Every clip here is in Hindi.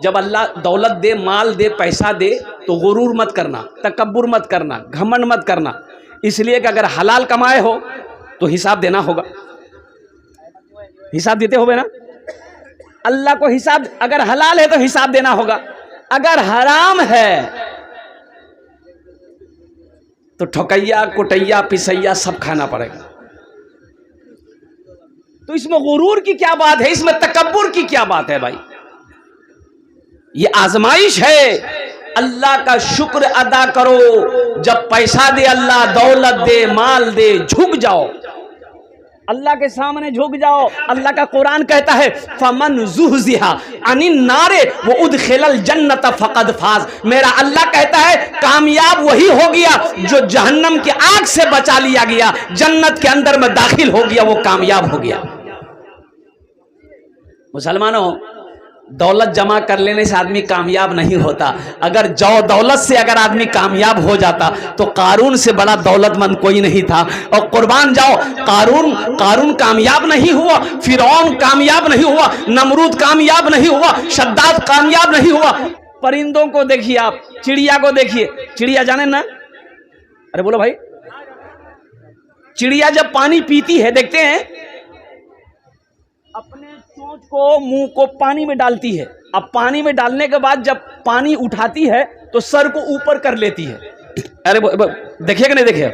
जब अल्लाह दौलत दे, माल दे, पैसा दे तो गुरूर मत करना, तकब्बुर मत करना, घमंड मत करना, इसलिए कि अगर हलाल कमाए हो तो हिसाब देना होगा। हिसाब देते होगे ना, अल्लाह को हिसाब, अगर हलाल है तो हिसाब देना होगा, अगर हराम है तो ठोकैया, कुटैया, पिसैया सब खाना पड़ेगा। तो इसमें गुरूर की क्या बात है, इसमें तकब्बुर की क्या बात है भाई? ये आजमाइश है। अल्लाह का शुक्र अदा करो, जब पैसा दे अल्लाह, दौलत दे, माल दे, झुक जाओ, अल्लाह के सामने झुक जाओ। अल्लाह का कुरान कहता है फमन ज़ुहज़िहा अनिन नारे व उदखिलल जन्नत फ़क़द फ़ाज़। मेरा अल्लाह कहता है कामयाब वही हो गया जो जहन्नम की आग से बचा लिया गया, जन्नत के अंदर में दाखिल हो गया, वो कामयाब हो गया। मुसलमानों, दौलत जमा कर लेने से आदमी कामयाब नहीं होता। अगर दौलत से अगर आदमी कामयाब हो जाता तो कारून से बड़ा दौलतमंद कोई नहीं था। और कुर्बान जाओ, कारून कामयाब नहीं हुआ, फिरौन कामयाब नहीं हुआ, नमरूद कामयाब नहीं हुआ, शद्दाद कामयाब नहीं हुआ। परिंदों को देखिए आप, चिड़िया को देखिए, चिड़िया जाने ना, अरे बोलो भाई, चिड़िया जब पानी पीती है देखते हैं अपने चोंच को, मुंह को पानी में डालती है। अब पानी में डालने के बाद जब पानी उठाती है तो सर को ऊपर कर लेती है। अरे देखिए कि नहीं देखिए,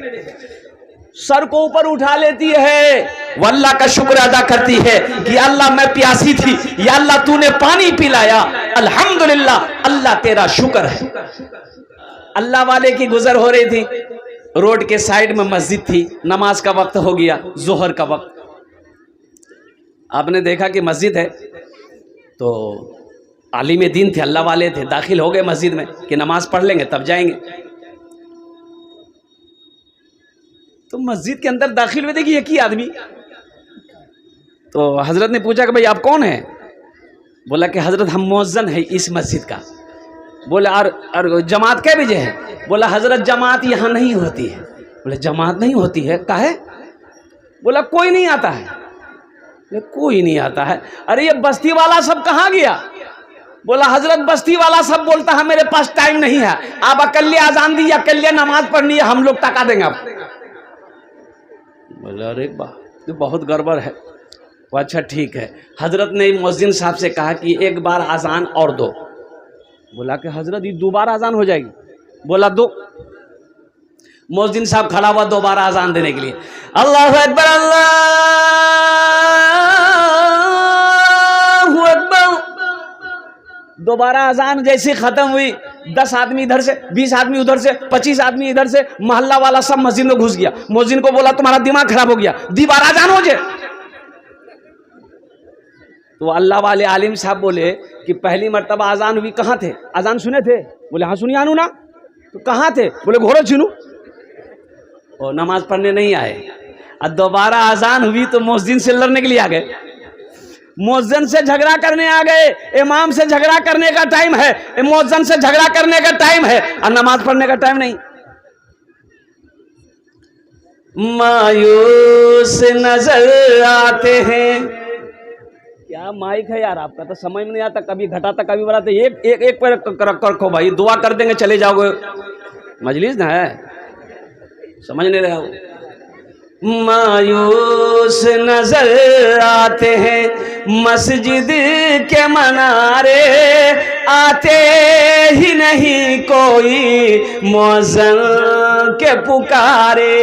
सर को ऊपर उठा लेती है, वो अल्लाह का शुक्र अदा करती है कि अल्लाह मैं प्यासी थी, या अल्लाह तूने पानी पिलाया, अल्हम्दुलिल्लाह, अल्लाह तेरा शुक्र है। अल्लाह वाले की गुजर हो रही थी, रोड के साइड में मस्जिद थी, नमाज का वक्त हो गया, जोहर का वक्त। आपने देखा कि मस्जिद है तो आलिम दीन थे, अल्लाह वाले थे, दाखिल हो गए मस्जिद में कि नमाज पढ़ लेंगे तब जाएंगे। तो मस्जिद के अंदर दाखिल हुए, देखिए एक ही आदमी। तो हजरत ने पूछा कि भाई आप कौन है? बोला कि हजरत हम मुअज्जिन है इस मस्जिद का। बोला और जमात कै बजे है? बोला हजरत जमात यहाँ नहीं होती है। बोले जमात नहीं होती है, काहे? बोला कोई नहीं आता है। कोई नहीं आता है। अरे ये बस्ती वाला सब कहाँ गया? बोला हजरत बस्ती वाला सब बोलता है मेरे पास टाइम नहीं है, आप अकेले आजान दी, अकेले नमाज पढ़नी है, हम लोग टका देंगे आप। बोला अरे तो बहुत गड़बड़ है। वो अच्छा ठीक है। हजरत ने मुअज्जिन साहब से कहा कि एक बार आजान और दो। बोला कि हजरत ये दोबारा आजान हो जाएगी। बोला दो। मुअज्जिन साहब खड़ा हुआ दोबारा आजान देने के लिए, अल्लाहु अकबर, अल्लाहु अकबर। दोबारा अजान जैसी खत्म हुई, 10 आदमी इधर से, 20 आदमी उधर से, 25 आदमी इधर से, मोहल्ला वाला सब मस्जिद में घुस गया। मुअज्जिन को बोला तुम्हारा दिमाग खराब हो गया, दोबारा अजान हो जाए। तो अल्लाह वाले आलिम साहब बोले कि पहली मर्तबा अजान हुई कहाँ थे? अजान सुने थे? बोले हाँ सुनिए आनू ना। तो कहाँ थे? बोले घोड़ो चुनू। और नमाज पढ़ने नहीं आए। और दोबारा अजान हुई तो मुअज्जिन से लड़ने के लिए आ गए, मुअज्जिन से झगड़ा करने आ गए। इमाम से झगड़ा करने का टाइम है, मुअज्जिन से झगड़ा करने का टाइम है, और नमाज पढ़ने का टाइम नहीं। मायूस नजर आते हैं। क्या माइक है यार आपका, तो समझ में नहीं आता, कभी घटाता कभी बढ़ाता। एक पर रखो भाई, दुआ कर देंगे चले जाओगे, मजलिस ना है, समझ नहीं रहे हो। मायूस नजर आते हैं मस्जिद के मनारे, आते ही नहीं कोई मुअज्जिन के पुकारे।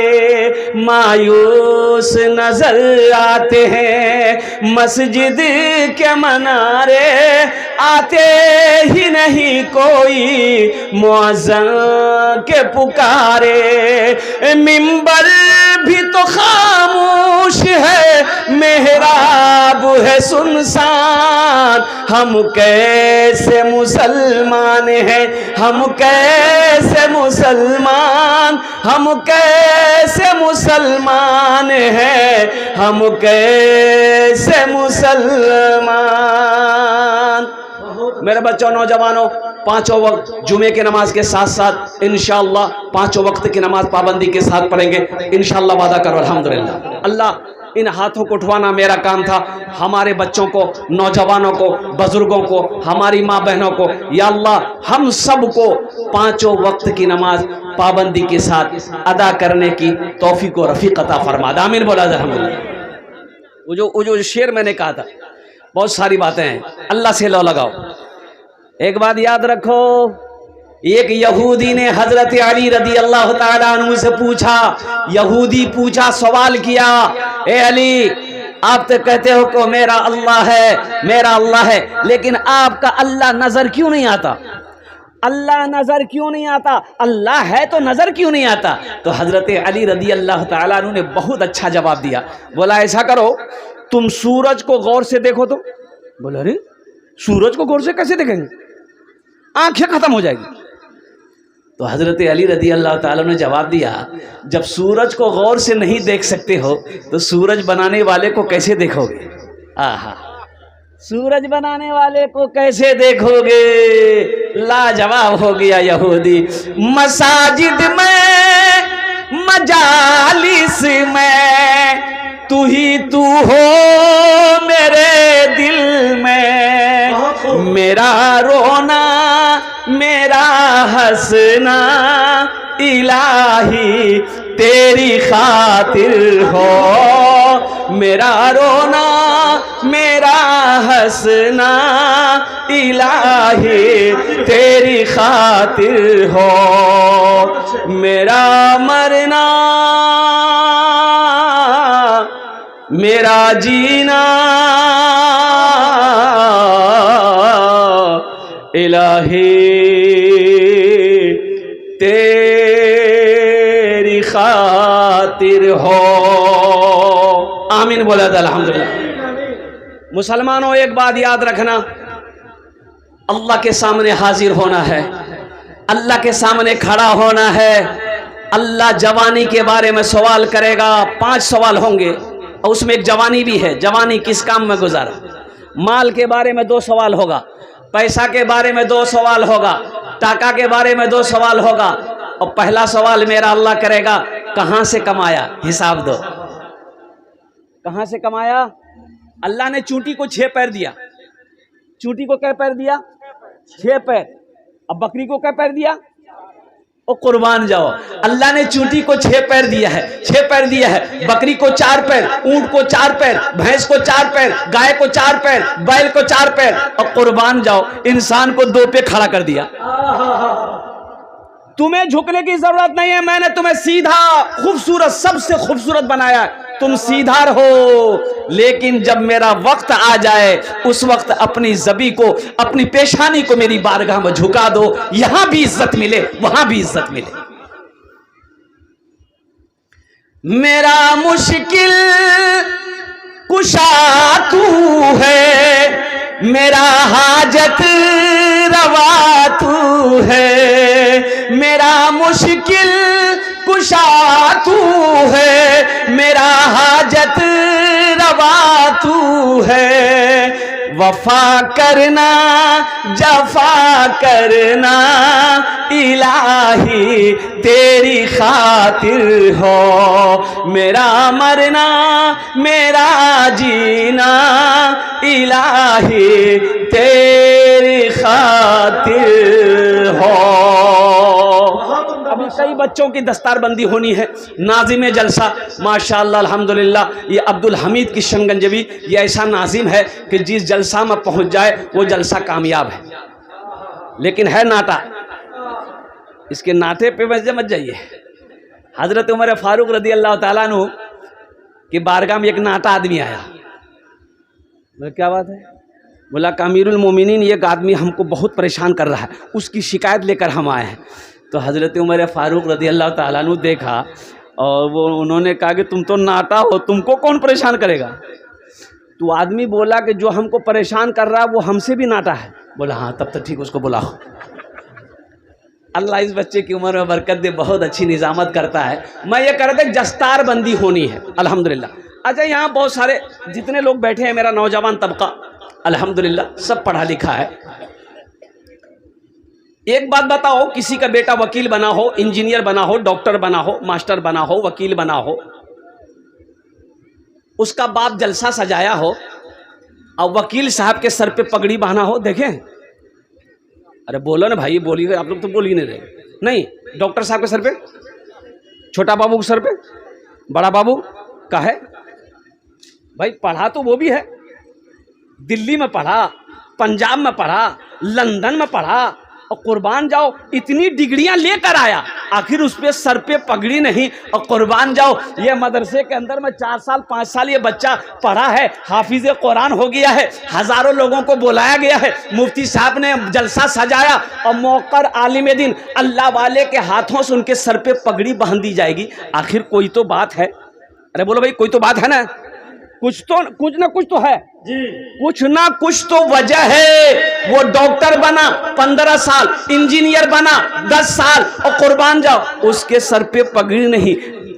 मायूस नजर आते हैं मस्जिद के मनारे, आते ही नहीं कोई मुअज्जिन के पुकारे। मिंबर भी तो खामोश है, मेहराब है सुनसान, हम कैसे मुसलमान हैं, हम कैसे मुसलमान, हम कैसे मुसलमान हैं, हम कैसे मुसलमान। मेरे बच्चों, नौजवानों, पांचों वक्त जुमे की नमाज के साथ साथ इंशाअल्लाह पांचों वक्त की नमाज पाबंदी के साथ पढ़ेंगे इंशाअल्लाह, वादा करो। अल्हम्दुलिल्लाह। अल्लाह इन हाथों को उठवाना मेरा काम था। हमारे बच्चों को, नौजवानों को, बुजुर्गों को, हमारी माँ बहनों को, या अल्लाह हम सबको 5 वक्त की नमाज पाबंदी के साथ अदा करने की तौफीक और रफ़ीक अता फरमा। आमीन बोला अल्हम्दुलिल्लाह। वो जो शेर मैंने कहा था, बहुत सारी बातें हैं, अल्लाह से लो लगाओ। एक बात याद रखो, एक यहूदी ने हजरत अली रदी अल्लाह ताला अन्हु से पूछा, यहूदी पूछा, सवाल किया, ए अली आप तो कहते हो कि मेरा अल्लाह है, मेरा अल्लाह है, लेकिन आपका अल्लाह नजर क्यों नहीं आता? अल्लाह नजर क्यों नहीं आता? अल्लाह है तो नजर क्यों नहीं आता? तो हजरत अली रदी अल्लाह ताला अन्हु ने बहुत अच्छा जवाब दिया। बोला ऐसा करो, तुम सूरज को गौर से देखो। तो बोला अरे सूरज को गौर से कैसे देखेंगे, आंखें खत्म हो जाएगी। तो हजरत अली रदी अल्लाह ताला ने जवाब दिया, जब सूरज को गौर से नहीं देख सकते हो तो सूरज बनाने वाले को कैसे देखोगे? आहा, सूरज बनाने वाले को कैसे देखोगे? लाजवाब हो गया यहूदी। मसाजिद में, मजालिस में तू ही तू हो मेरे दिल में, मेरा रोना मेरा हंसना इलाही तेरी खातिर हो, मेरा रोना मेरा हंसना इलाही तेरी खातिर हो, मेरा मरना मेरा जीना इलाही तेरी खातिर हो। आमीन बोला था अल्हम्दुलिल्लाह। मुसलमानों एक बात याद रखना, अल्लाह के सामने हाजिर होना है, अल्लाह के सामने खड़ा होना है। अल्लाह जवानी के बारे में सवाल करेगा, 5 सवाल होंगे और उसमें एक जवानी भी है, जवानी किस काम में गुजारा। माल के बारे में 2 सवाल होगा, पैसा के बारे में 2 सवाल होगा, टाका के बारे में 2 सवाल होगा, और पहला सवाल मेरा अल्लाह करेगा, कहां से कमाया, हिसाब दो। कहां से कमाया? अल्लाह ने चूंटी को 6 पैर दिया। चूंटी को क्या पैर दिया? 6 पैर। अब बकरी को क्या पैर दिया? ओ कुर्बान जाओ, अल्लाह ने चूंटी को 6 पैर दिया है, 6 पैर दिया है, बकरी को 4 पैर, ऊंट को 4 पैर, भैंस को 4 पैर, गाय को 4 पैर, बैल को 4 पैर, और कुर्बान जाओ इंसान को 2 पे खड़ा कर दिया। तुम्हें झुकने की जरूरत नहीं है, मैंने तुम्हें सीधा खूबसूरत, सबसे खूबसूरत बनाया, तुम सीधा रहो। लेकिन जब मेरा वक्त आ जाए उस वक्त अपनी ज़बी को, अपनी पेशानी को मेरी बारगाह में झुका दो, यहां भी इज्जत मिले, वहां भी इज्जत मिले। मेरा मुश्किल कुशा तू है, मेरा हाजत रवा तू है, मेरा मुश्किल कुशा तू है, मेरा हाजत रवा तू है। वफा करना जफा करना इलाही तेरी खातिर हो, मेरा मरना मेरा जीना इलाही तेरी खातिर हो। अभी कई बच्चों की दस्तारबंदी होनी है, नाजिम जलसा माशाअल्लाह अल्हम्दुलिल्लाह। ये अब्दुल हमीद की शनगंजबी, ये ऐसा नाजिम है कि जिस जलसा में पहुंच जाए वो जलसा कामयाब है, लेकिन है नाटा। इसके नाटे पे वजह मत जाइए। हजरत उमर फारूक रदी अल्लाह ताला अन्हु की बारगाह में एक नाटा आदमी आया। बोला क्या बात है? बोला अमीरुल मोमिनीन, एक आदमी हमको बहुत परेशान कर रहा है, उसकी शिकायत लेकर हम आए हैं। तो हज़रत उमर फ़ारूक रज़ी अल्लाह ताला अन्हु देखा और वो उन्होंने कहा कि तुम तो नाटा हो, तुमको कौन परेशान करेगा? तो आदमी बोला कि जो हमको परेशान कर रहा है वो हमसे भी नाटा है। बोला हाँ तब तो ठीक, उसको बुलाओ। अल्लाह इस बच्चे की उम्र में बरकत दे, बहुत अच्छी निज़ामत करता है। मैं ये कह रहा था दस्तार बंदी होनी है अल्हम्दुलिल्लाह। अच्छा यहाँ बहुत सारे जितने लोग बैठे हैं, मेरा नौजवान तबका अल्हम्दुलिल्लाह सब पढ़ा लिखा है। एक बात बताओ, किसी का बेटा वकील बना हो, इंजीनियर बना हो, डॉक्टर बना हो, मास्टर बना हो, वकील बना हो, उसका बाप जलसा सजाया हो और वकील साहब के सर पे पगड़ी बांधा हो, देखें? अरे बोलो ना भाई, बोलिए, आप लोग तो बोल ही नहीं रहे। नहीं, डॉक्टर साहब के सर पे, छोटा बाबू के सर पे, बड़ा बाबू का है भाई। पढ़ा तो वो भी है, दिल्ली में पढ़ा, पंजाब में पढ़ा, लंदन में पढ़ा, और कुर्बान जाओ इतनी डिग्रियां लेकर आया, आखिर उस पे सर पे पगड़ी नहीं। और कुर्बान जाओ ये मदरसे के अंदर में 4 साल 5 साल ये बच्चा पढ़ा है, हाफिज कुरान हो गया है, हजारों लोगों को बुलाया गया है, मुफ्ती साहब ने जलसा सजाया, और मौकर आलिम दिन अल्लाह वाले के हाथों से उनके सर पे पगड़ी बांध दी जाएगी। आखिर कोई तो बात है? अरे बोलो भाई, कोई तो बात है ना? कुछ ना कुछ तो है जी, कुछ ना कुछ तो वजह है। वो डॉक्टर बना 15 साल, इंजीनियर बना 10 साल, और कुर्बान जाओ उसके सर पे पगड़ी नहीं।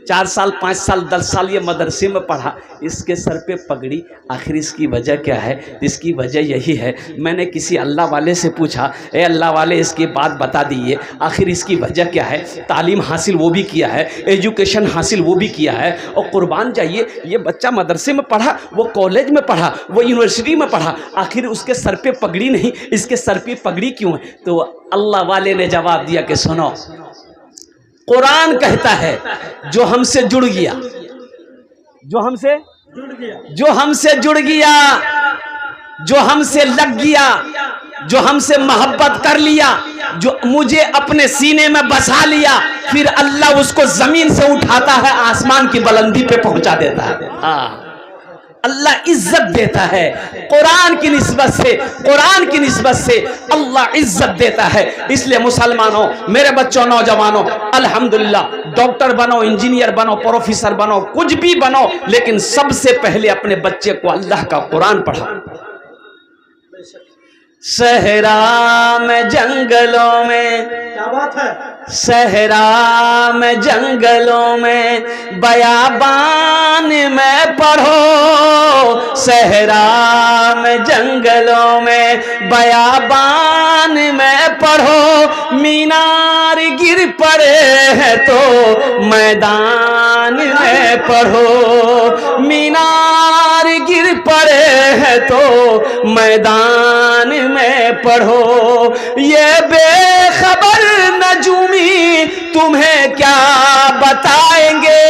4 साल 5 साल 10 साल ये मदरसे में पढ़ा, इसके सर पे पगड़ी। आखिर इसकी वजह क्या है? इसकी वजह यही है, मैंने किसी अल्लाह वाले से पूछा, ए अल्लाह वाले इसकी बात बता दीजिए, आखिर इसकी वजह क्या है? तालीम हासिल वो भी किया है, एजुकेशन हासिल वो भी किया है, और कुर्बान जाइए ये बच्चा मदरसे में पढ़ा, वो कॉलेज में पढ़ा, वो यूनिवर्सिटी में पढ़ा, आखिर उसके सर पे पगड़ी नहीं, इसके सर पे पगड़ी क्यों है? तो अल्लाह वाले ने जवाब दिया कि सुनो, कुरान कहता है जो हमसे जुड़ गया, जो हमसे जुड़ गया, जो हमसे लग गया, जो हमसे मोहब्बत कर लिया, जो मुझे अपने सीने में बसा लिया, फिर अल्लाह उसको जमीन से उठाता है, आसमान की बुलंदी पे पहुंचा देता है। हाँ, अल्लाह इज्जत देता है कुरान की निस्बत से, कुरान की निस्बत से अल्लाह इज्जत देता है। इसलिए मुसलमानों, मेरे बच्चों, नौजवानों, अल्हम्दुलिल्लाह डॉक्टर बनो, इंजीनियर बनो, प्रोफेसर बनो, कुछ भी बनो, लेकिन सबसे पहले अपने बच्चे को अल्लाह का कुरान पढ़ाओ। सहरा में जंगलों में, क्या बात है, सहरा में जंगलों में बयाबान में पढ़ो, सहरा में जंगलों में बयाबान में पढ़ो, मीनार गिर पड़े हैं तो मैदान में पढ़ो, मीनार गिर पड़े हैं तो मैदान में पढ़ो। ये बेखबर नजूमी तुम्हें क्या बताएंगे,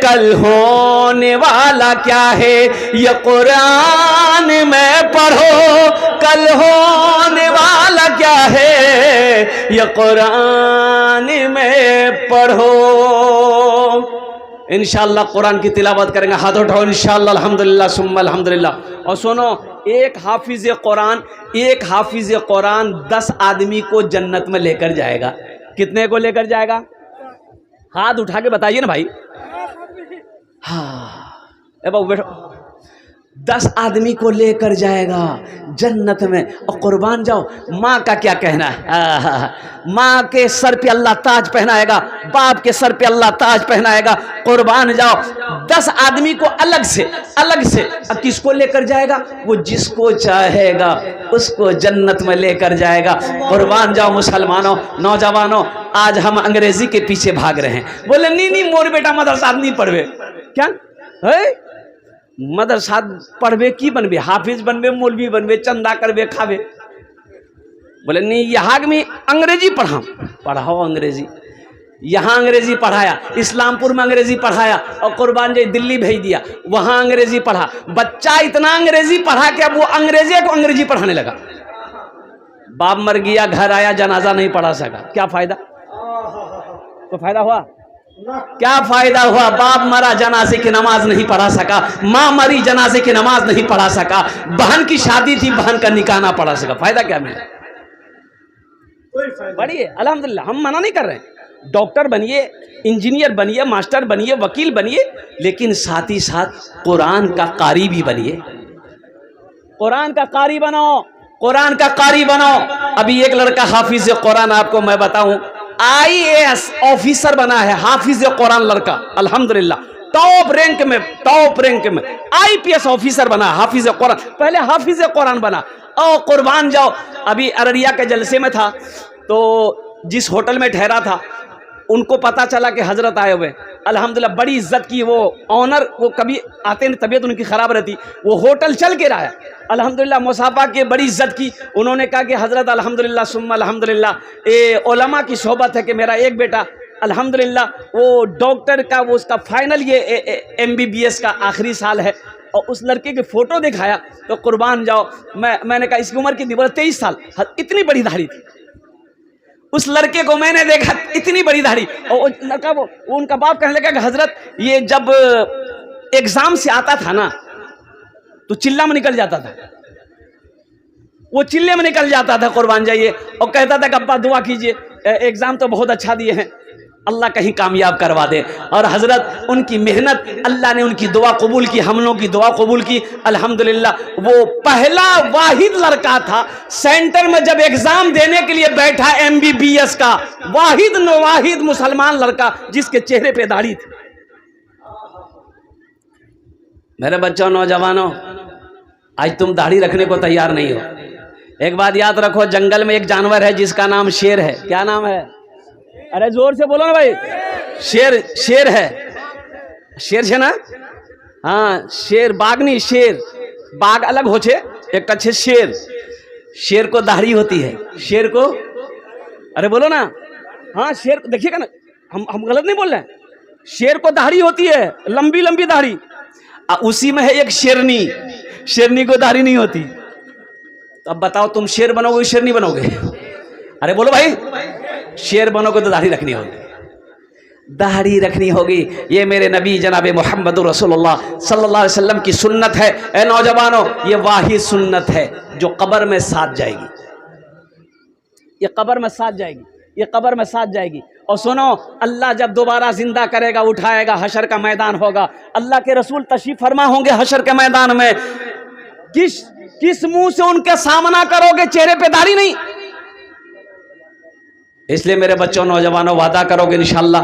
कल होने वाला क्या है ये कुरान में पढ़ो, कल होने वाला क्या है ये कुरान में पढ़ो। इंशाअल्लाह कुरान की तिलावत करेंगे, हाथ उठाओ इंशाअल्लाह, अल्हम्दुलिल्लाह सुम्मा अल्हम्दुलिल्लाह। और सुनो, एक हाफिज कुरान 10 आदमी को जन्नत में लेकर जाएगा। कितने को लेकर जाएगा? हाथ उठा के बताइए ना भाई। हाँ, ए बाबू बैठो। 10 आदमी को लेकर जाएगा जन्नत में। और कुर्बान जाओ, माँ का क्या कहना है? माँ के सर पे अल्लाह ताज पहनाएगा, बाप के सर पे अल्लाह ताज पहनाएगा। कुर्बान जाओ, 10 आदमी को अलग से अब किसको लेकर जाएगा? वो जिसको चाहेगा उसको जन्नत में लेकर जाएगा। कुर्बान जाओ मुसलमानों, नौजवानों, आज हम अंग्रेजी के पीछे भाग रहे हैं। बोले नहीं मोर बेटा मदरसा नहीं पढ़वे, क्या है? मदरसा पढ़वे की बनबे, हाफिज बनबे, मौलवी बनबे, चंदा करबे, खावे। बोले नहीं, यहाँ में अंग्रेजी पढ़ाओ अंग्रेजी। यहाँ अंग्रेजी पढ़ाया, इस्लामपुर में अंग्रेजी पढ़ाया, और कुर्बान जी दिल्ली भेज दिया, वहाँ अंग्रेजी पढ़ा। बच्चा इतना अंग्रेजी पढ़ा कि अब वो अंग्रेजी को अंग्रेजी पढ़ाने लगा। बाप मर गया, घर आया, जनाजा नहीं पढ़ा सका। क्या फायदा? तो फायदा हुआ? क्या फायदा हुआ? बाप मरा, जनाजे की नमाज नहीं पढ़ा सका, माँ मरी, जनाजे की नमाज नहीं पढ़ा सका, बहन की शादी थी, बहन का निकाह ना पढ़ा सका। फायदा क्या मिला? बढ़िए, अल्हम्दुलिल्लाह, हम मना नहीं कर रहे हैं। डॉक्टर बनिए, इंजीनियर बनिए, मास्टर बनिए, वकील बनिए, लेकिन साथ ही साथ कुरान का कारी भी बनिए। कुरान का कारी बनाओ, कुरान का कारी बनाओ। अभी एक लड़का हाफिज कुरान, आपको मैं बताऊं, IAS ऑफिसर बना है, हाफिज कुरान लड़का, अल्हम्दुलिल्लाह टॉप रैंक में IPS ऑफिसर बना, हाफिज कुरान। पहले हाफिज कुरान बना। और कुर्बान जाओ, अभी अररिया के जलसे में था, तो जिस होटल में ठहरा था, उनको पता चला कि हजरत आए हुए, अल्हम्दुलिल्लाह बड़ी इज्जत की वो ऑनर, वो कभी आते नहीं, तबीयत उनकी ख़राब रहती, वो होटल चल के रहा। अल्हम्दुलिल्लाह मुसाफा के बड़ी इज्जत की। उन्होंने कहा कि हज़रत अल्हम्दुलिल्लाह सुम्मा अल्हम्दुलिल्लाह, ये उलमा की सोहबत है कि मेरा एक बेटा अल्हम्दुलिल्लाह वो डॉक्टर का, वो उसका फाइनल ये MBBS का आखिरी साल है, और उस लड़के की फ़ोटो दिखाया तो कुर्बान जाओ, मैंने कहा इसकी उम्र कितनी, बोला 23 साल, इतनी बड़ी दाढ़ी थी। उस लड़के को मैंने देखा, इतनी बड़ी दाढ़ी, और वो लड़का वो उनका बाप कहने लगा कि हजरत ये जब एग्जाम से आता था ना तो चिल्ला में निकल जाता था, वो चिल्ले में निकल जाता था, कुर्बान जाइए, और कहता था कि अब्बा दुआ कीजिए, एग्जाम तो बहुत अच्छा दिए हैं, अल्लाह कहीं कामयाब करवा दे। और हजरत उनकी मेहनत, अल्लाह ने उनकी दुआ कबूल की, हम लोगों की दुआ कबूल की अल्हम्दुलिल्लाह। वो पहला वाहिद लड़का था सेंटर में जब एग्जाम देने के लिए बैठा MBBS का, वाहिद नवाहिद मुसलमान लड़का जिसके चेहरे पे दाढ़ी थी। मेरे बच्चों, नौजवानों, आज तुम दाढ़ी रखने को तैयार नहीं हो। एक बात याद रखो, जंगल में एक जानवर है जिसका नाम शेर है। क्या नाम है? अरे जोर से बोलो ना भाई। शेर, शेर है, शेर है ना? हाँ शेर, बाघ नहीं, शेर। बाघ अलग हो छे, एक अच्छे शेर। शेर को दाढ़ी होती है, शेर को, अरे बोलो ना। हाँ शेर, देखिएगा ना, हम गलत नहीं बोल रहे हैं। शेर को दाढ़ी होती है, लंबी लंबी दाढ़ी। उसी में है एक शेरनी, शेरनी को दाढ़ी नहीं होती। तो अब बताओ, तुम शेर बनोगे शेरनी बनोगे? अरे बोलो भाई, शेर बनोगे तो दाढ़ी रखनी होगी, दाढ़ी रखनी होगी। ये मेरे नबी जनाब मोहम्मद रसूलुल्लाह सल्लल्लाहु अलैहि वसल्लम की सुन्नत है। ए नौजवानों, ये वाही सुन्नत है जो कब्र में साथ जाएगी, ये कब्र में साथ जाएगी, ये कब्र में साथ जाएगी। और सुनो, अल्लाह जब दोबारा जिंदा करेगा, उठाएगा, हशर का मैदान होगा, अल्लाह के रसूल तशरीफ फरमा होंगे हशर के मैदान में, किस मुंह से उनके सामना करोगे? चेहरे पे दाढ़ी नहीं। इसलिए मेरे बच्चों, नौजवानों, वादा करोगे इंशाअल्लाह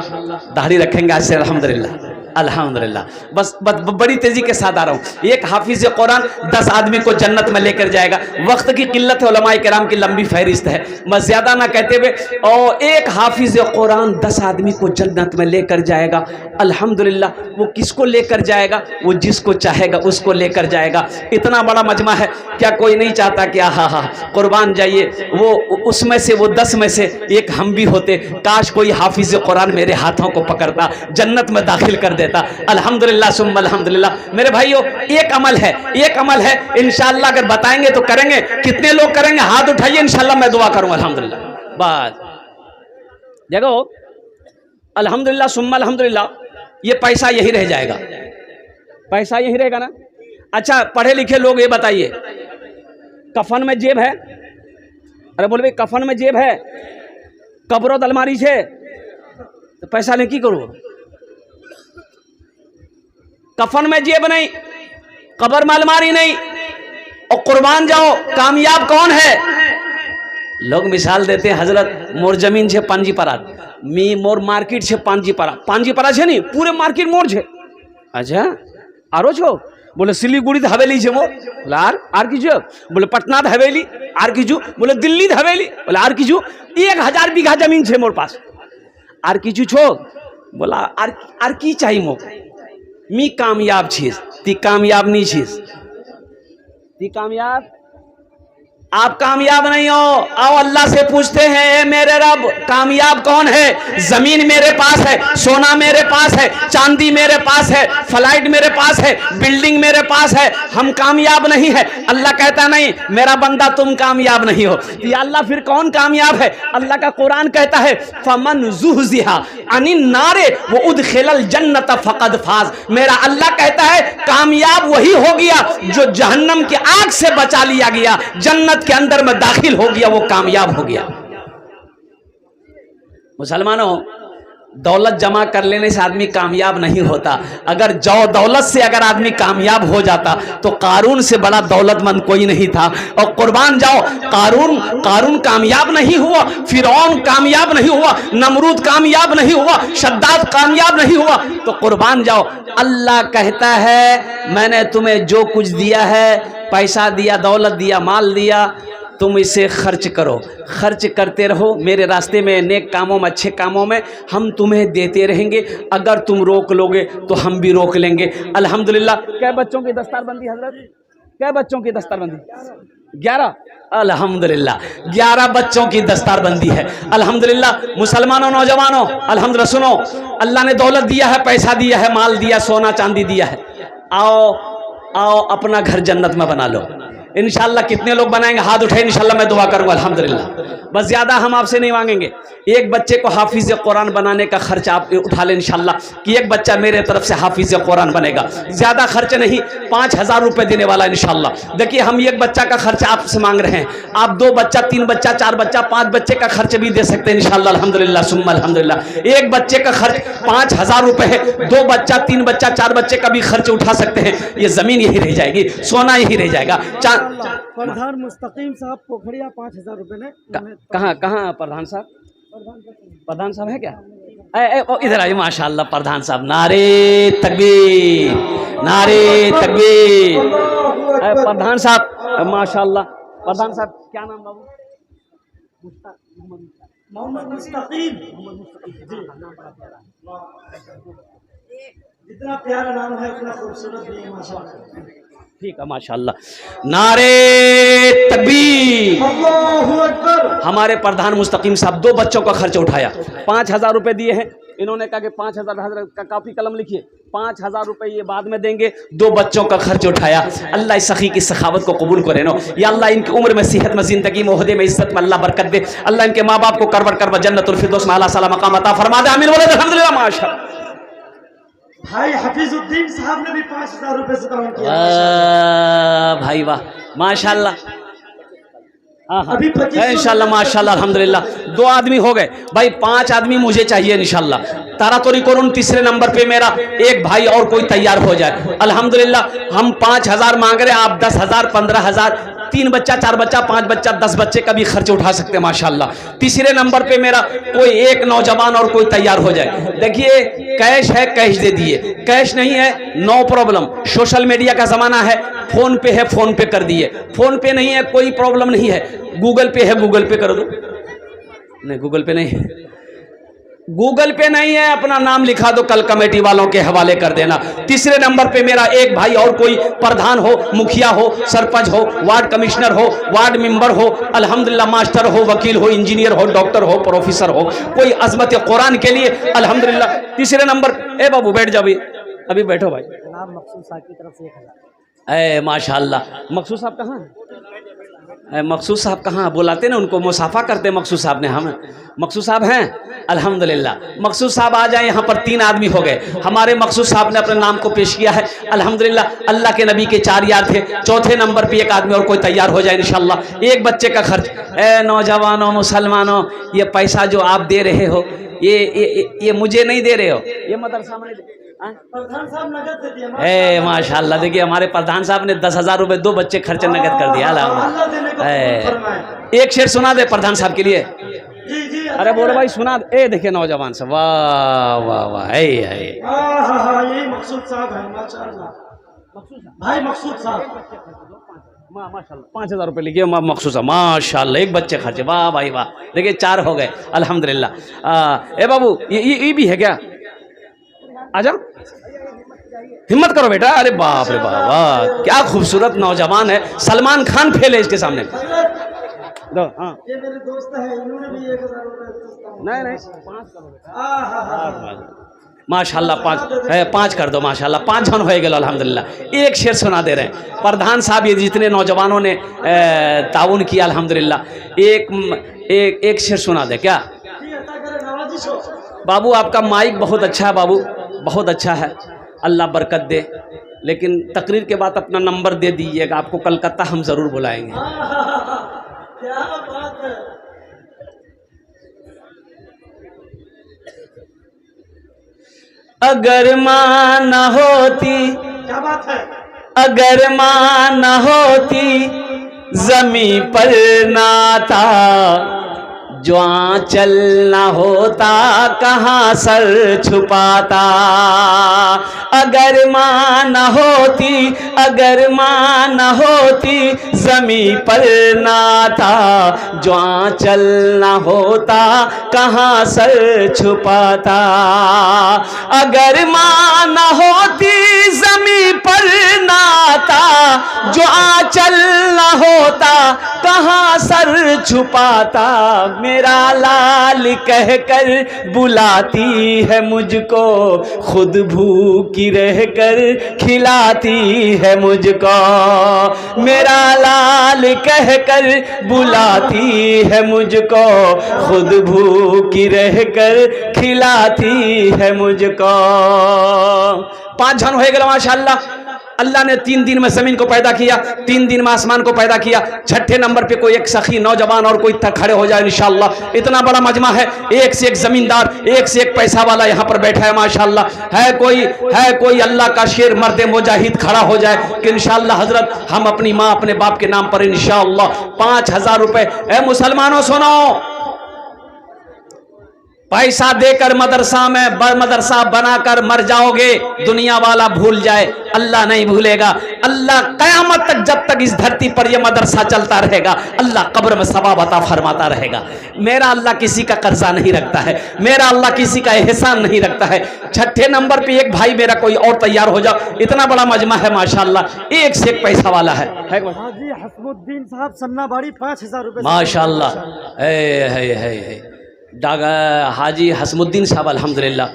दाढ़ी रखेंगे आज से, अल्हम्दुलिल्लाह अल्हम्दुलिल्लाह। बस बड़ी तेजी के साथ आ रहा हूँ। एक हाफिज कुरान 10 आदमी को जन्नत में लेकर जाएगा। वक्त की किल्लत है, उलमाए किराम की लंबी फहरिस्त है, मैं ज्यादा ना कहते हुए, और एक हाफिज कुरान 10 आदमी को जन्नत में लेकर जाएगा। अल्हम्दुलिल्लाह। वो किसको लेकर जाएगा? वो जिसको चाहेगा उसको लेकर जाएगा। इतना बड़ा मजमा है, क्या कोई नहीं चाहता कि आहा कुर्बान जाइए, वो उसमें से, वो 10 में से एक हम भी होते। काश कोई हाफिज कुरान मेरे हाथों को पकड़ता, जन्नत में दाखिल कर देता। अल्हम्दुलिल्लाह सुम्मा अल्हम्दुलिल्लाह। मेरे भाइयों, एक अमल है, एक अमल है, इंशाअल्लाह अगर बताएंगे तो करेंगे। कितने लोग करेंगे? हाथ उठाइए, इंशाअल्लाह मैं दुआ करूंगा। अल्हम्दुलिल्लाह। बस देखो, अल्हम्दुलिल्लाह सुम्मा अल्हम्दुलिल्लाह, ये पैसा यही रह जाएगा, पैसा यही रहेगा ना। अच्छा, पढ़े लिखे लोग ये बताइए, कफन में जेब है? अरे बोल भाई, कफन में जेब है, कब्रो अलमारी है, तो पैसा नहीं की करो? कफन में जेब नहीं, कब्र में अलमारी नहीं, और कुर्बान जाओ, कामयाब कौन है? लोग मिसाल देते हैं, हजरत मोर जमीन छे पांजीपारा, मी मोर मार्केट छे पांजीपारा, पांजीपारा छे नहीं, पूरे मार्केट मोर छे। अच्छा आरो छो? बोले सिलीगुड़ी हवेली छे मोर। बोले आर कीजो? बोले पटना हवेली। आर कीजू? बोले दिल्ली हवेली। बोले आर कीजू? 1000 बीघा जमीन छे मोर पास। आर कीजू छो? बोला आर की चाहिए मोक? मी कामयाब छीस, ती कामयाब नहीं छीस, ती कामयाब, आप कामयाब नहीं हो। आओ अल्लाह से पूछते हैं, मेरे रब कामयाब कौन है? जमीन मेरे पास है, सोना मेरे पास है, चांदी मेरे पास है, फ्लाइट मेरे पास है, बिल्डिंग मेरे पास है, हम कामयाब नहीं है। अल्लाह कहता नहीं, मेरा बंदा तुम कामयाब नहीं हो। या अल्लाह फिर कौन कामयाब है? अल्लाह का कुरान कहता है, फमन ज़ुहज़िहा अनिन नारे व उदखिलल जन्नत फ़क़द फ़ाज़। मेरा अल्लाह कहता है, कामयाब वही हो गया जो जहन्नम की आग से बचा लिया गया, जन्नत के अंदर में दाखिल हो गया, वो कामयाब हो गया। मुसलमानों, दौलत जमा कर लेने से आदमी कामयाब नहीं होता। अगर दौलत से अगर आदमी कामयाब हो जाता तो कारून से बड़ा दौलतमंद कोई नहीं था। और कुर्बान जाओ, कारून कामयाब नहीं हुआ, फिरौन कामयाब नहीं हुआ, नमरूद कामयाब नहीं हुआ, शद्दाद कामयाब नहीं हुआ, तो कुर्बान जाओ। अल्लाह कहता है, मैंने तुम्हें जो कुछ दिया है, पैसा दिया, दौलत दिया, माल दिया, तुम इसे खर्च करो, खर्च करते रहो मेरे रास्ते में, नेक कामों में, अच्छे कामों में, हम तुम्हें देते रहेंगे। अगर तुम रोक लोगे तो हम भी रोक लेंगे। अल्हम्दुलिल्लाह। कै बच्चों की दस्तारबंदी हजरत? कै बच्चों की दस्तारबंदी? 11। अल्हम्दुलिल्लाह 11 बच्चों की दस्तारबंदी है। अल्हम्दुलिल्लाह। मुसलमानों, नौजवानों, अल्हम्दुलिल्लाह सुनो, अल्लाह ने दौलत दिया है, पैसा दिया है, माल दिया, सोना चांदी दिया है। आओ आओ अपना घर जन्नत में बना लो इंशाल्लाह। कितने लोग बनाएंगे? हाथ उठाए, इंशाल्लाह मैं दुआ करूंगा। अल्हम्दुलिल्लाह। बस ज़्यादा हम आपसे नहीं मांगेंगे। एक बच्चे को हाफिज़ कुरान बनाने का खर्च आप उठा लें इंशाल्लाह, कि एक बच्चा मेरे तरफ से हाफिज़ कुरान बनेगा। ज़्यादा खर्च नहीं, 5000 रुपये देने वाला इंशाल्लाह। देखिए हम एक बच्चा का खर्च आपसे मांग रहे हैं, आप 2 बच्चा, 3 बच्चा, 4 बच्चा, 5 बच्चे का खर्च भी दे सकते हैं इंशाल्लाह। अल्हम्दुलिल्लाह सुम्मा अल्हम्दुलिल्लाह। एक बच्चे का खर्च 5000 रुपये है, 2 बच्चा, 3 बच्चा, 4 बच्चे का भी खर्च उठा सकते हैं। ये ज़मीन यही रह जाएगी, सोना यही रह जाएगा। प्रधान मुस्तकीम साहब पोखरिया 5000 रुपये ने। कहाँ कहाँ प्रधान साहब? प्रधान साहब है क्या? इधर आइए। माशाल्लाह प्रधान साहब। नारे तकबीर, नारे तकबीर। प्रधान साहब माशाल्लाह। प्रधान साहब क्या नाम बाबू? मोहम्मद मुस्तकीम। जितना प्यारा नाम है उतना खूबसूरत भी है माशाल्लाह। ठीक है माशाल्लाह। नारे तकबीर, अल्लाहु अकबर। हमारे प्रधान मुस्तकीम साहब 2 बच्चों का खर्च उठाया, 5000 रुपये दिए हैं। इन्होंने कहा कि 5000 का काफ़ी कलम लिखिए, 5000 रुपये ये बाद में देंगे। 2 बच्चों का खर्च उठाया। अल्लाह इस सखी की सखावत को कबूल करे नो। या अल्लाह इनकी उम्र में, सेहत में, ज़िंदगी में, ओहदे में, इज्जत में अल्लाह बरकत दे। अल्लाह इनके माँ बाप को करवर करवर जन्नतुल फिरदौस में आला साला मकाम अता फरमा दे। आमीन बोले अल्हम्दुलिल्लाह। माशाअल्लाह। भाई हफीजुद्दीन साहब ने भी 5000 रुपये से काम किया। भाई वाह माशाल्लाह। हाँ हाँ अभी 2500 इंशाल्लाह माशाल्लाह अल्हम्दुलिल्लाह। 2 आदमी हो गए भाई, 5 आदमी मुझे चाहिए इंशाल्लाह। तारातोरी करून तीसरे नंबर पे मेरा एक भाई और कोई तैयार हो जाए। अल्हम्दुलिल्लाह हम 5000 मांग रहे हैं, आप 10,000, 15,000, 3 बच्चा, 4 बच्चा, 5 बच्चा, 10 बच्चे का भी खर्च उठा सकते हैं माशाल्लाह। तीसरे नंबर पे मेरा कोई एक नौजवान और कोई तैयार हो जाए। देखिए कैश है, कैश दे दिए, कैश नहीं है नो प्रॉब्लम। सोशल मीडिया का ज़माना है, फ़ोन पे है, फ़ोन पे कर दिए। फ़ोन पे नहीं है कोई प्रॉब्लम नहीं है, गूगल पे है, गूगल पे कर दो। नहीं गूगल पे नहीं है, गूगल पे नहीं है, अपना नाम लिखा दो, कल कमेटी वालों के हवाले कर देना। तीसरे नंबर पे मेरा एक भाई और कोई प्रधान हो, मुखिया हो, सरपंच हो, वार्ड कमिश्नर हो, वार्ड मेंबर हो, अल्हम्दुलिल्लाह मास्टर हो, वकील हो, इंजीनियर हो, डॉक्टर हो, प्रोफेसर हो, कोई अजमत कुरान के लिए अल्हम्दुलिल्लाह। तीसरे नंबर ए बाबू बैठ जाओ, अभी बैठो भाई। जनाब मकसूद साहब की तरफ से 1000। माशाल्लाह। मकसूद साहब कहाँ हैं? मकसूद साहब कहाँ? बुलाते ना उनको, मुसाफा करते मकसूद साहब ने। हम मकसूद साहब हैं अल्हम्दुलिल्लाह। मकसूद साहब आ जाए यहाँ पर। 3 आदमी हो गए। हमारे मकसूद साहब ने अपने नाम को पेश किया है अल्हम्दुलिल्लाह। अल्लाह के नबी के 4 यार थे। चौथे नंबर पे एक आदमी और कोई तैयार हो जाए इंशाल्लाह। एक बच्चे का खर्च। नौजवानों, मुसलमानों, ये पैसा जो आप दे रहे हो ये मुझे नहीं दे रहे हो, ये मदरसा में प्रधान साहब नगद दे दिया माशाल्लाह। देखिए हमारे प्रधान साहब ने 10,000 रुपये 2 बच्चे खर्च नगद कर दिया। एक शेर सुना दे प्रधान साहब के लिए। जी जी। अरे बोलो भाई सुना दे। देखिए नौजवान सब, वाह वाह वाह। यही मकसूद साहब है माशाल्लाह। भाई मकसूद साहब माशाल्लाह 5000 रुपये लिखिए मकसूद साहब माशाल्लाह। एक बच्चे खर्चे, वाह भाई वाह। देखिए 4 हो गए अल्हम्दुलिल्लाह। ए बाबू ये भी है क्या? आजा हिम्मत करो बेटा। अरे बाप रे बाप, वाह क्या खूबसूरत नौजवान है। सलमान खान फेल है इसके सामने। दो हाँ ये मेरे दोस्त है, इन्होंने भी 1000 रुपये। नहीं 5 करो बेटा माशाल्लाह। 5 कर दो माशाल्लाह। 5 जन हो गए अल्हम्दुलिल्लाह। एक शेर सुना दे रहे हैं प्रधान साहब। ये जितने नौजवानों ने ताउन किया अल्हम्दुलिल्लाह, एक शेर सुना दे क्या बाबू? आपका माइक बहुत अच्छा है बाबू, बहुत अच्छा है, अल्लाह बरकत दे। लेकिन तकरीर के बाद अपना नंबर दे दीजिएगा, आपको कलकत्ता हम ज़रूर बुलाएंगे। क्या बात है। अगर माँ न होती, क्या बात है। अगर माँ न होती, ज़मीं पर नाता जो आंचल न होता कहाँ सर छुपाता। अगर माँ न होती, अगर माँ न होती ज़मीं पर ना था, जो आंचल न होता कहाँ सर छुपाता। अगर माँ न होती ज़मीं पर ना था, जो आंचल न होता कहाँ सर छुपाता। मेरा लाल कहकर बुलाती है मुझको, खुद भूखी रहकर खिलाती है मुझको। मेरा लाल कहकर बुलाती है मुझको, खुद भूखी रहकर खिलाती है मुझको। 5 जन हो गए माशाअल्लाह। अल्लाह ने 3 दिन में ज़मीन को पैदा किया, 3 दिन में आसमान को पैदा किया। 6ठे नंबर पे कोई एक सखी नौजवान और कोई खड़े हो जाए इंशाअल्लाह। इतना बड़ा मजमा है, एक से एक जमींदार, एक से एक पैसा वाला यहाँ पर बैठा है माशाअल्लाह। है कोई अल्लाह का शेर मर्द मुजाहिद खड़ा हो जाए कि इंशाअल्लाह हजरत हम अपनी माँ अपने बाप के नाम पर इंशाअल्लाह 5000 रुपए। ए मुसलमानों सुनो, पैसा देकर मदरसा में मदरसा बनाकर मर जाओगे, दुनिया वाला भूल जाए, अल्लाह नहीं भूलेगा। अल्लाह कयामत तक, जब तक इस धरती पर यह मदरसा चलता रहेगा, अल्लाह कब्र में सवाब अता फरमाता रहेगा। मेरा अल्लाह किसी का कर्जा नहीं रखता है, मेरा अल्लाह किसी का एहसान नहीं रखता है। 6ठे नंबर पे एक भाई मेरा कोई और तैयार हो जाओ। इतना बड़ा मजमा है माशाअल्लाह, एक से एक पैसा वाला है। हाजी हसमुद्दीन साहब सन्नाबाड़ी 5000 रुपए माशाअल्लाह। है हाजी हसमुद्दीन साहब अल्हम्दुलिल्लाह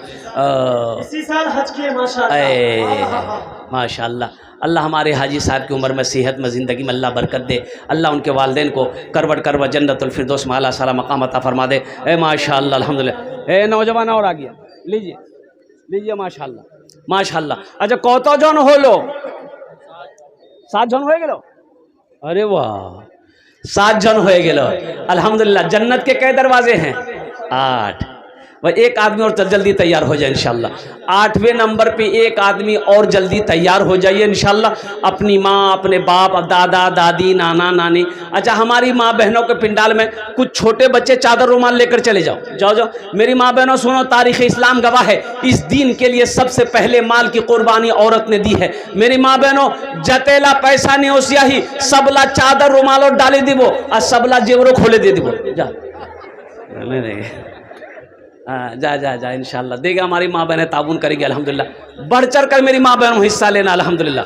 इसी साल हज किए माशाअल्लाह। माशाअल्लाह। अल्लाह हमारे हाजी साहब की उम्र में, सेहत में, ज़िंदगी में अल्लाह बरकत दे। अल्लाह उनके वालिदैन को करवट करवट जन्नतुल फिरदौस में आला साला मकाम अता फरमा दे। ए माशाअल्लाह अल्हम्दुलिल्लाह। ए नौजवान और आ गया, लीजिए माशाअल्लाह माशाअल्लाह। अच्छा कत जन हलो? 7 जन हो गेलो। अरे वाह, 7 जन हो गेलो अल्हम्दुलिल्लाह। जन्नत के कई दरवाजे हैं? 8। वह एक आदमी और जल्दी तैयार हो जाए इंशाल्लाह। 8वें नंबर पे एक आदमी और जल्दी तैयार हो जाइए इंशाल्लाह। अपनी माँ, अपने बाप, दादा दादी, नाना नानी। अच्छा हमारी माँ बहनों के पिंडाल में कुछ छोटे बच्चे चादर रुमाल लेकर चले जाओ। जाओ मेरी माँ बहनों सुनो, तारीख़ इस्लाम गवाह है, इस दीन के लिए सबसे पहले माल की कुर्बानी औरत ने दी है। मेरी माँ बहनों, जतेला पैसा नहीं हो सियाही, सबला चादर रुमालो डाले दिबो और सबला जेवरो खोले दे दिबो। जा जा इंशाल्लाह देगा। हमारी माँ बहनें ताबून करेगी अल्हम्दुलिल्लाह। बढ़ चढ़ कर मेरी माँ बहनों हिस्सा लेना अल्हम्दुलिल्लाह,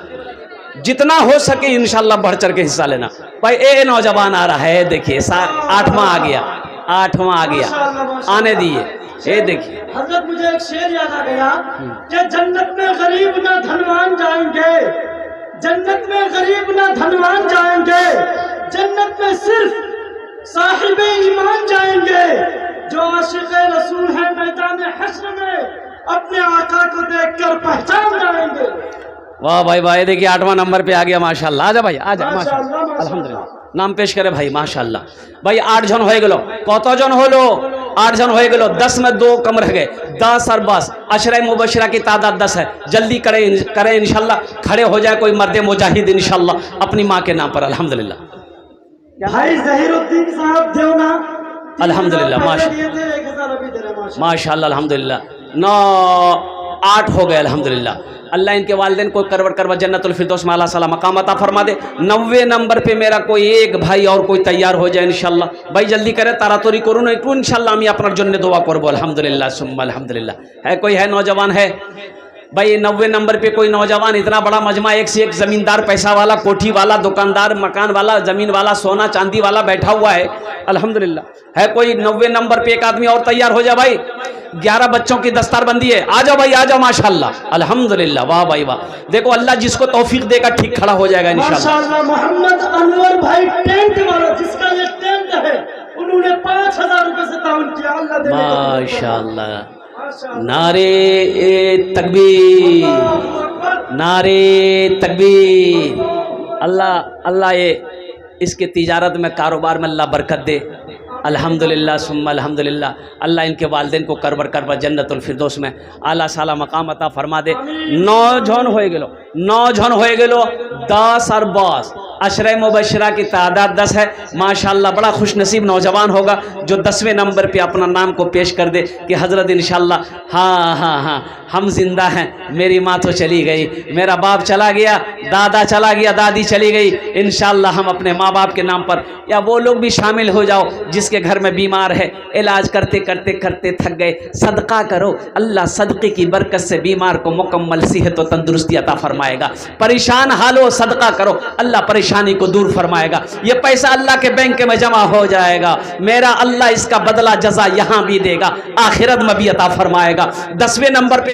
जितना हो सके इंशाल्लाह बढ़ चढ़ के हिस्सा लेना। भाई ए नौजवान आ रहा है, देखिए 8वां आ गया, 8वां आ गया, आने दिए। ये देखिए हजरत, मुझे एक शेर याद आ गया कि जन्नत में गरीब ना धनवान जाएंगे, जन्नत में गरीब ना धनवान जाएंगे, जन्नत में सिर्फ साहिब ईमान जाएंगे। जो आशिक़ रसूल है मैदान हश्र में अपने आका को देखकर पहचान जाएंगे। वाह भाई भाई, देखिए 8वां नंबर पे आ गया माशाल्लाह। आजा भाई आजा माशाल्लाह अल्हम्दुलिल्लाह। नाम पेश करे भाई माशाल्लाह। भाई 8 जन हो गेलो। कत जन होलो? 8 जन हो गेलो। 10 में 2 कम रह गए। 10 और 10 अशरा मुबशरा की तादाद 10 है। जल्दी करें इंशाल्लाह। खड़े हो जाए कोई मर्द मुजाहिद इंशाल्लाह अपनी माँ के नाम पर अल्हम्दुलिल्लाह। भाई ज़हीरुद्दीन साहब देवना अल्हम्दुलिल्लाह माशाल्लाह अल्हम्दुलिल्लाह। 9 8 हो गए अल्हम्दुलिल्लाह। अल्लाह इनके वालिदैन को करवट करवट जन्नतुल फिरदौस में आला साला मकाम अता फरमा दे। 90 नंबर पे मेरा कोई एक भाई और कोई तैयार हो जाए इंशाल्लाह। भाई जल्दी करे, तारातोरी करूँ ना एकटू इंशाल्लाह। আমি আপনার জন্য দোয়া করব अल्हम्दुलिल्लाह सुम्मा अल्हम्दुलिल्लाह। है कोई है नौजवान है? भाई 90 नंबर पे कोई नौजवान, इतना बड़ा मजमा, एक से एक जमींदार, पैसा वाला, कोठी वाला, दुकानदार, मकान वाला, जमीन वाला, सोना चांदी वाला बैठा हुआ है अल्हम्दुलिल्लाह। है कोई 90 नंबर पे एक आदमी और तैयार हो जाए भाई। 11 बच्चों की दस्तारबंदी है। आ जाओ भाई आ जाओ माशाल्लाह अल्हम्दुलिल्लाह। वाह भाई वाह, देखो अल्लाह जिसको तौफीक देगा ठीक खड़ा हो जाएगा इंशाल्लाह। मोहम्मद अनवर भाई टेंट वाला, जिसका ये टेंट है, उन्होंने 5000 रुपए से ताउन किया। अल्लाह दे माशाल्लाह। नारे तकबीर, नारे तकबीर। अल्लाह अल्लाह ये इसके तिजारत में, कारोबार में अल्लाह बरकत दे। अल्हम्दुलिल्लाह सुम्मा अल्हम्दुलिल्लाह। अल्लाह इनके वालिदैन को करबर करबर जन्नतुल फिरदौस में आला साला मकाम अता फरमा दे। 9 जन हो गेलो 10 और 12 अशरे मुबशरा की तादाद 10 है। माशाल्लाह बड़ा खुश नसीब नौजवान होगा जो 10वें नंबर पे अपना नाम को पेश कर दे कि हज़रत इंशाल्लाह हाँ हम जिंदा हैं, मेरी माँ तो चली गई, मेरा बाप चला गया, दादा चला गया, दादी चली गई, इंशाल्लाह हम अपने माँ बाप के नाम पर, या वो लोग भी शामिल हो जाओ जिसके घर में बीमार है, इलाज करते करते थक गए, सदका करो, अल्लाह सदक़े की बरकत से बीमार को मुकम्मल सेहत और तंदुरुस्ती अता फरमाएगा। परेशान हालो सदका करो, अल्लाह परेशानी को दूर फरमाएगा। ये पैसा अल्लाह के बैंक में जमा हो जाएगा, मेरा अल्लाह इसका बदला जजा यहाँ भी देगा, आखिरत में भी अता फरमाएगा। 10वें नंबर पे